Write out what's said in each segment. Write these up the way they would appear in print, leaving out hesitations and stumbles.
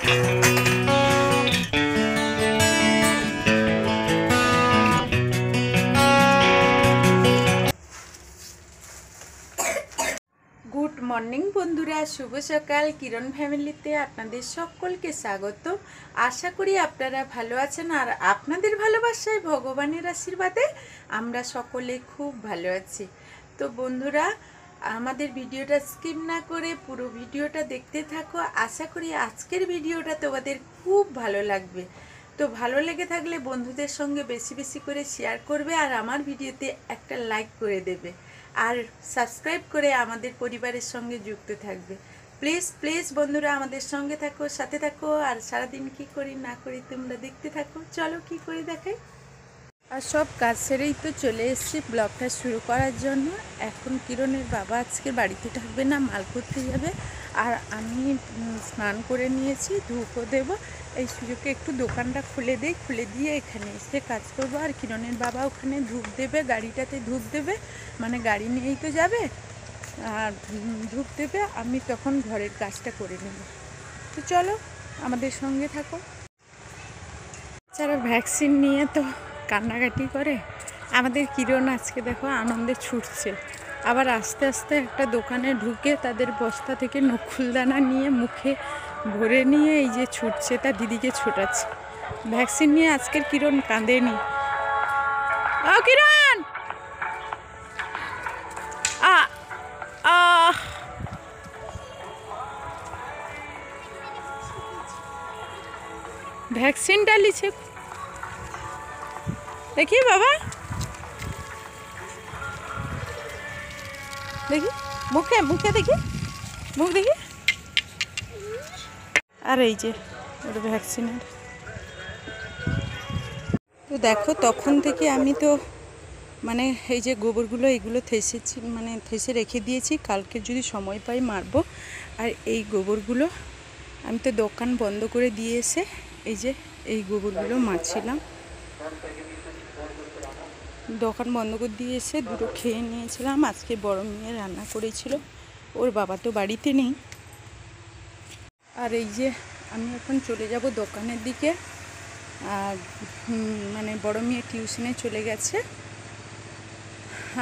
Good morning বন্ধুরা, শুভ সকাল। কিরণ ফ্যামিলিতে আপনাদের সকলকে স্বাগত। আশা করি আপনারা ভালো আছেন, আর আপনাদের ভালোবাসায় ভগবানের আশীর্বাদে আমরা সকলে খুব ভালো আছি। তো বন্ধুরা, আমাদের ভিডিওটা স্কিপ না করে পুরো ভিডিওটা দেখতে থাকো। আশা করি আজকের ভিডিওটা তোমাদের খুব ভালো লাগবে। তো ভালো লেগে থাকলে বন্ধুদের সঙ্গে বেশি বেশি করে শেয়ার করবে, আর আমার ভিডিওতে একটা লাইক করে দেবে, আর সাবস্ক্রাইব করে আমাদের পরিবারের সঙ্গে যুক্ত থাকবে। প্লিজ প্লিজ বন্ধুরা, আমাদের সঙ্গে থাকো, সাথে থাকো, আর সারাদিন কি করি না করি তোমরা দেখতে থাকো। চলো কি করে দেখাই। আর সব কাজ সেরেই তো চলে এসেছি ব্লগটা শুরু করার জন্য। এখন কিরণের বাবা আজকে বাড়িতে থাকবে না, মাল করতে যাবে, আর আমি স্নান করে নিয়েছি, ধূপও দেব। এই সুযোগে একটু দোকানটা খুলে দেই, খুলে দিয়ে এখানে এসে কাজ করবো। আর কিরণের বাবা ওখানে ধূপ দেবে, গাড়িটাতে ধূপ দেবে, মানে গাড়ি নিয়েই তো যাবে, আর ধূপ দেবে। আমি তখন ঘরের কাজটা করে নেব। তো চলো আমাদের সঙ্গে থাকো। যারা ভ্যাকসিন নিয়ে তো কান্নাকাটি করে, আমাদের কিরণ আজকে দেখো আনন্দে ছুটছে। আবার আস্তে আস্তে একটা দোকানে ঢুকে তাদের বস্তা থেকে নকুলদানা নিয়ে মুখে ভরে নিয়ে এই যে ছুটছে, তার দিদিকে ছোটাচ্ছে। ভ্যাকসিন নিয়ে আজকের কিরণ কাঁদেনি। ও কিরণ, ভ্যাকসিনটা লিছে দেখি বাবা, দেখি মুখে মুখে দেখি, মুখ দেখি। আর এই যে ওর ভ্যাকসিনের। তো দেখো তখন থেকে আমি তো মানে এই যে গোবরগুলো এগুলো থেসেছি, মানে থেসে রেখে দিয়েছি, কালকে যদি সময় পাই মারবো। আর এই গোবরগুলো আমি তো দোকান বন্ধ করে দিয়ে এসে এই যে এই গোবরগুলো মারছিলাম। দোকান বন্ধ করে দিয়ে এসে দুটো খেয়ে নিয়েছিলাম। আজকে বড় মেয়ে রান্না করেছিল, ওর বাবা তো বাড়িতে নেই। আর এই যে আমি এখন চলে যাব দোকানের দিকে। আর মানে বড় মেয়ে টিউশনে চলে গেছে,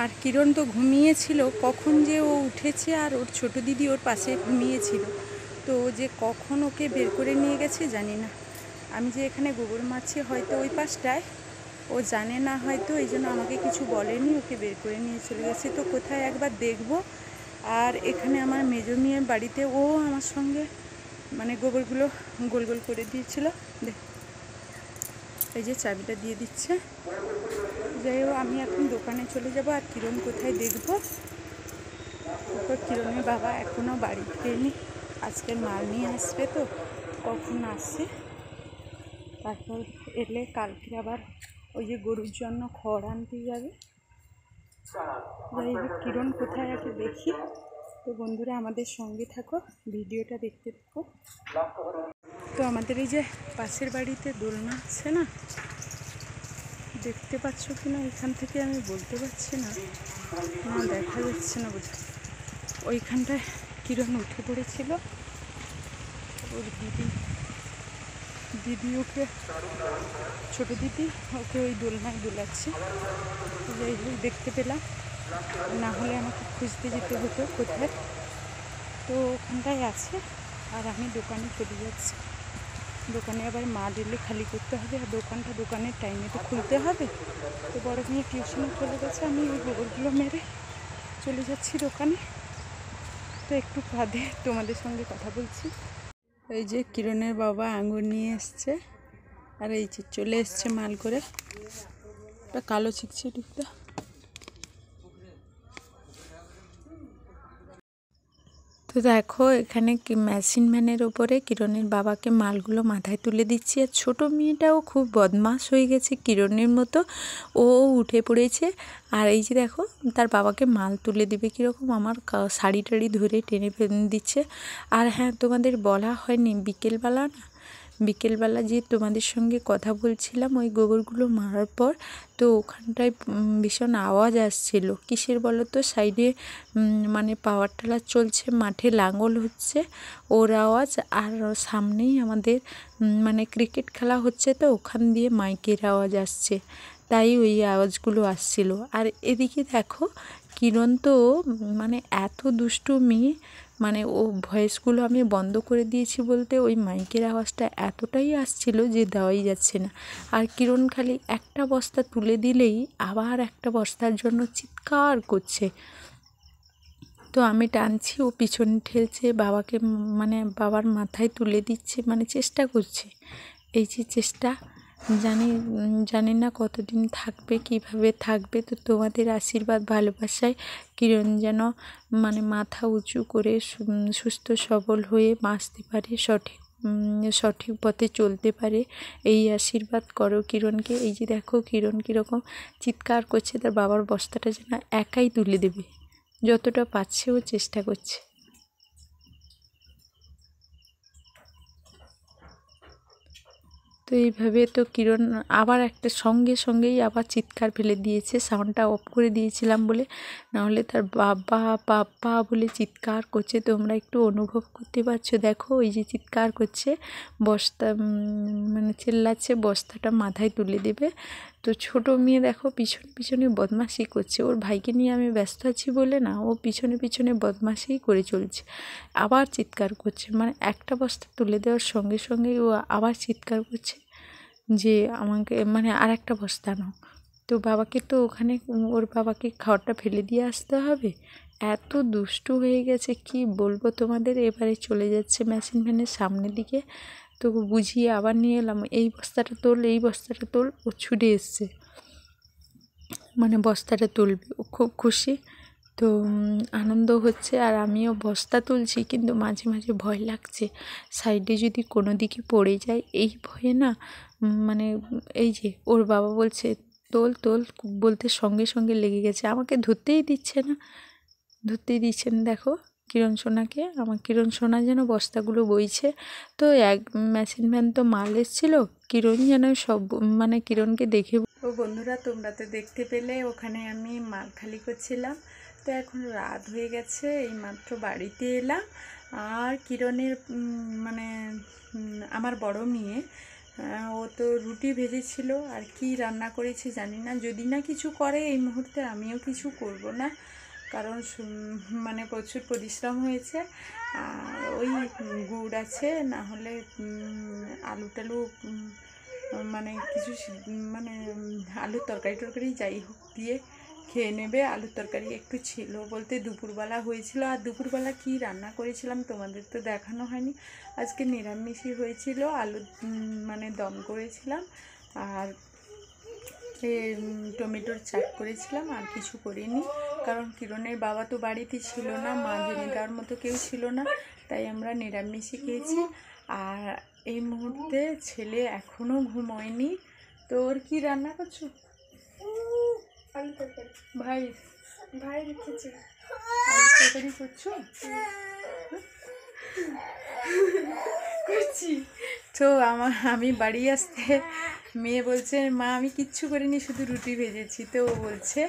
আর কিরণ তো ঘুমিয়েছিল। কখন যে ও উঠেছে, আর ওর ছোট দিদি ওর পাশে ঘুমিয়েছিল, তো ও যে কখন ওকে বের করে নিয়ে গেছে জানি না। আমি যে এখানে গোবর মারছি হয়তো ওই পাশটায়, ও জানে না হয়তো, এই জন্য আমাকে কিছু বলেনি, ওকে বের করে নিয়ে চলে গেছে। তো কোথায় একবার দেখব। আর এখানে আমার মেজো মেয়ের বাড়িতে ও আমার সঙ্গে মানে গোবরগুলো গোল গোল করে দিয়েছিল। দেখ এই যে চাবিটা দিয়ে দিচ্ছে। যাই হোক, আমি এখন দোকানে চলে যাব। আর কিরণ কোথায় দেখব। তারপর কিরণের বাবা এখনও বাড়ি ফেরেনি, আজকে মাল নিয়ে আসবে, তো কখন আসছে। তারপর এলে কালকে আবার ওই যে গরুর জন্য খড় আনতে যাবে। যাই হোক, কিরণ কোথায় আগে দেখি। তো বন্ধুরা আমাদের সঙ্গে থাকো, ভিডিওটা দেখতে থাকো। তো আমাদের এই যে পাশের বাড়িতে দোলনা আছে না, দেখতে পাচ্ছ কি না এখান থেকে আমি বলতে পারছি না, না দেখা যাচ্ছে না বোঝা। ওইখানটায় কিরণ উঠে পড়েছিল, ওর দিদি ওকে, ছোটো দিদি ওকে ওই দোলনায় দোলাচ্ছে। যাই হোক দেখতে পেলাম, না হলে আমাকে খুঁজতে যেতে হতো কোথায়। তো ওখানটায় আছে, আর আমি দোকানে চলে যাচ্ছি। দোকানে আবার মা দিলে খালি করতে হবে, আর দোকানের টাইমে তো খুলতে হবে। তো বড় মেয়ে টিউশনে চলে গেছে, আমি ওই গোবরগুলো মেরে চলে যাচ্ছি দোকানে। তো একটু বাদে তোমাদের সঙ্গে কথা বলছি। এই যে কিরণের বাবা আঙুর নিয়ে এসছে, আর এই যে চলে এসছে মাল করে। একটা কালো চিকছে ডিপটা। তো দেখো এখানে মেশিন ম্যানের ওপরে কিরণের বাবাকে মালগুলো মাথায় তুলে দিচ্ছি। আর ছোটো মেয়েটাও খুব বদমাশ হয়ে গেছে কিরণের মতো, ও উঠে পড়েছে। আর এই যে দেখো তার বাবাকে মাল তুলে দিবে কীরকম, আমার শাড়ি টাড়ি ধরে টেনে ফেলে দিচ্ছে। আর হ্যাঁ, তোমাদের বলা হয়নি, বিকেলবেলা না, বিকেলবেলা যে তোমাদের সঙ্গে কথা বলছিলাম ওই গোবরগুলো মারার পর, তো ওখানটায় ভীষণ আওয়াজ আসছিল। কিসের বলো তো, সাইডে মানে পাওয়ার টেলার চলছে, মাঠে লাঙল হচ্ছে, ওর আওয়াজ। আর সামনেই আমাদের মানে ক্রিকেট খেলা হচ্ছে, তো ওখান দিয়ে মাইকের আওয়াজ আসছে, তাই ওই আওয়াজগুলো আসছিল। আর এদিকে দেখো কিরণ তো মানে এত দুষ্টু মেয়ে, মানে ও ভয়েসগুলো আমি বন্ধ করে দিয়েছি বলতে ওই মাইকের আওয়াজটা এতটাই আসছিল যে দেওয়াই যাচ্ছে না। আর কিরণ খালি একটা বস্তা তুলে দিলেই আবার একটা বস্তার জন্য চিৎকার করছে। তো আমি টানছি, ও পিছনে ঠেলছে, বাবাকে মানে বাবার মাথায় তুলে দিচ্ছে, মানে চেষ্টা করছে। এই যে চেষ্টা, জানি না কতদিন থাকবে, কিভাবে থাকবে। তো তোমাদের আশীর্বাদ ভালোবাসায় কিরণ যেন মানে মাথা উঁচু করে সুস্থ সবল হয়ে বাঁচতে পারে, সঠিক পথে চলতে পারে, এই আশীর্বাদ করো কিরণকে। এই যে দেখো কিরণ কীরকম চিৎকার করছে, তার বাবার বস্তাটা যেন একাই তুলে দেবে, যতটা পারছে ও চেষ্টা করছে। তো এইভাবে তো কিরণ আবার একটা সঙ্গেই আবার চিৎকার ফেলে দিয়েছে, সাউন্ডটা অফ করে দিয়েছিলাম বলে, নাহলে তার বাবা বাবা বলে চিৎকার করছে। তোমরা একটু অনুভব করতে পারছো, দেখো ওই যে চিৎকার করছে, বস্তা মানে চেল্লাচ্ছে বস্তাটা মাথায় তুলে দেবে। তো ছোট মেয়ে দেখো পিছনে বদমাশি করছে, ওর ভাইকে নিয়ে আমি ব্যস্ত আছি বলে না, ও পিছনে বদমাশিই করে চলছে, আবার চিৎকার করছে। মানে একটা বস্তা তুলে দেওয়ার সঙ্গেই ও আবার চিৎকার করছে যে আমাকে মানে আর একটা বস্তা নাও। তো বাবাকে তো ওখানে ওর বাবাকে খাবারটা ফেলে দিয়ে আসতে হবে, এত দুষ্টু হয়ে গেছে কি বলবো তোমাদের। এবারে চলে যাচ্ছে মেশিন ভ্যানের সামনের দিকে, তো বুঝিয়ে আবার নিয়ে এলাম, এই বস্তাটা তোল, ও ছুটে এসছে, মানে বস্তাটা তুলবে, ও খুব খুশি। তো আনন্দ হচ্ছে, আর আমিও বস্তা তুলছি, কিন্তু মাঝে মাঝে ভয় লাগছে, সাইডে যদি কোনো দিকে পড়ে যায় এই ভয়ে না, মানে এই যে ওর বাবা বলছে তোল বলতে সঙ্গে লেগে গেছে, আমাকে ধরতেই দিচ্ছে না। দেখো কিরণ সোনাকে, আমার কিরণ সোনা যেন বস্তাগুলো বইছে। তো এক মেশিন ভ্যান তো মাল এসেছিলো, কিরণ যেন সব মানে কিরণকে দেখে। ও বন্ধুরা, তোমরা তো দেখতে পেলে ওখানে আমি মাল খালি করছিলাম। তো এখন রাত হয়ে গেছে, এইমাত্র বাড়িতে এলাম। আর কিরণের মানে আমার বড় মেয়ে, ও তো রুটি ভেজেছিল, আর কি রান্না করেছে জানি না। যদি না কিছু করে এই মুহূর্তে আমিও কিছু করব না, কারণ মানে প্রচুর পরিশ্রম হয়েছে। আর ওই গুড় আছে, না হলে আলু টালু মানে কিছু মানে আলুর তরকারি যাই হোক দিয়ে খেয়ে নেবে। আলুর তরকারি একটু ছিল বলতে দুপুরবেলা হয়েছিল, আর দুপুরবেলা কি রান্না করেছিলাম তোমাদের তো দেখানো হয়নি। আজকে নিরামিষই হয়েছিল, আলু মানে দম করেছিলাম, আর টমেটোর চাট করেছিলাম, আর কিছু করিনি, কারণ কিরণের বাবা তো বাড়িতে ছিল না, মা জেনে দেওয়ার মতো কেউ ছিল না, তাই আমরা নিরামিষই খেয়েছি। আর এই মুহূর্তে ছেলে এখনও ঘুমোয়নি। তো ওর কি রান্না করছো? আলু তরকারি। ভাই রেখেছি, আলু তরকারি করছো? করছি। তো আমি বাড়ি আসতে মেয়ে বলছে মা আমি কিচ্ছু করিনি, শুধু রুটি ভেজেছি। তো ও বলছে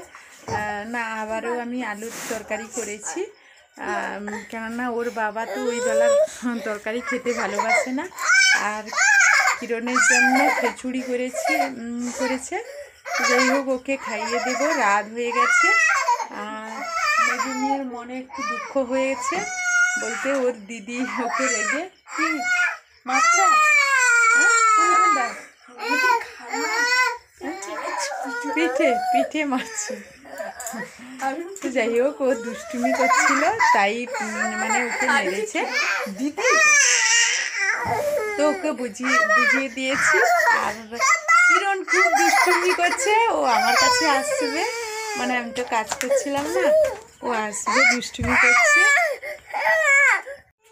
না, আবারও আমি আলুর তরকারি করেছি, কেননা ওর বাবা তো ওই বেলার তরকারি খেতে ভালোবাসে না। আর কিরণের জন্য খিচুড়ি করেছে। যাই হোক, ওকে খাইয়ে দেবো, রাত হয়ে গেছে। আর মেজো মেয়ের মনে একটু দুঃখ হয়েছে, বলতে ওর দিদি ওকে রেগে কি মারছে, পিঠে মারছে। তো যাই হোক, ও দুষ্টুমি করছিল, তাই মানে ওকে মেরেছে দিদি। তো ওকে বুঝিয়ে দিয়েছি। আর কিরণ খুব দুষ্টুমি করছে, ও আমার কাছে আসবে, মানে আমি তো কাজ করছিলাম না, ও আসবে, দুষ্টুমি করছে।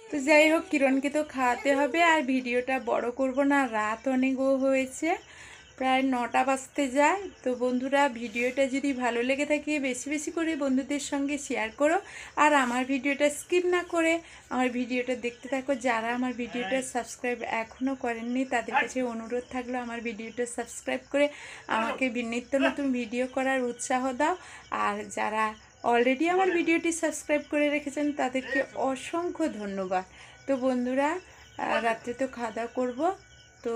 তো যাই হোক, কিরণকে তো খাওয়াতে হবে, আর ভিডিওটা বড় করব না, রাত অনেক হয়েছে। প্রায় 9টা বাজতে যায়। তো বন্ধুরা, ভিডিওটা যদি ভালো লেগে থাকে বেশি বেশি করে বন্ধুদের সঙ্গে শেয়ার করো, আর আমার ভিডিওটা স্কিপ না করে আমার ভিডিওটা দেখতে থাকো। যারা আমার ভিডিওটা সাবস্ক্রাইব এখনও করেননি তাদের কাছে অনুরোধ থাকলো আমার ভিডিওটা সাবস্ক্রাইব করে আমাকে নিত্য নতুন ভিডিও করার উৎসাহ দাও। আর যারা অলরেডি আমার ভিডিওটি সাবস্ক্রাইব করে রেখেছেন তাদেরকে অসংখ্য ধন্যবাদ। তো বন্ধুরা, রাত্রে তো খাওয়া দাওয়া করবো। তো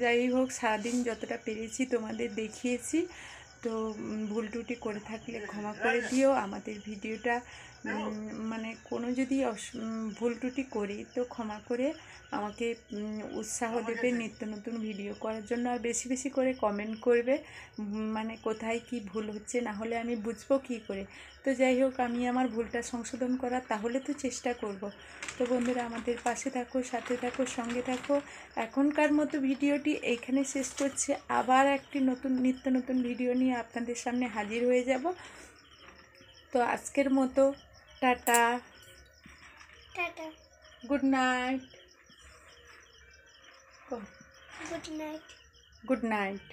যাই হোক, সারাদিন যতটা পেরেছি তোমাদের দেখিয়েছি। তো ভুল ত্রুটি করে থাকলে ক্ষমা করে দিও। আমাদের ভিডিওটা মানে কোনো যদি ভুল ত্রুটি করি তো ক্ষমা করে আমাকে উৎসাহ দেবে নিত্য নতুন ভিডিও করার জন্য। আর বেশি বেশি করে কমেন্ট করবে, মানে কোথায় কি ভুল হচ্ছে, না হলে আমি বুঝবো কী করে। তো যাই হোক, আমি আমার ভুলটা সংশোধন করার তাহলে তো চেষ্টা করব। তো বন্ধুরা, আমাদের পাশে থাকো, সাথে থাকো, সঙ্গে থাকো। এখনকার মতো ভিডিওটি এইখানে শেষ করছি। আবার একটি নিত্য নতুন ভিডিও নিয়ে আপনাদের সামনে হাজির হয়ে যাব। তো আজকের মতো tata, tata, good night, good night. Good night.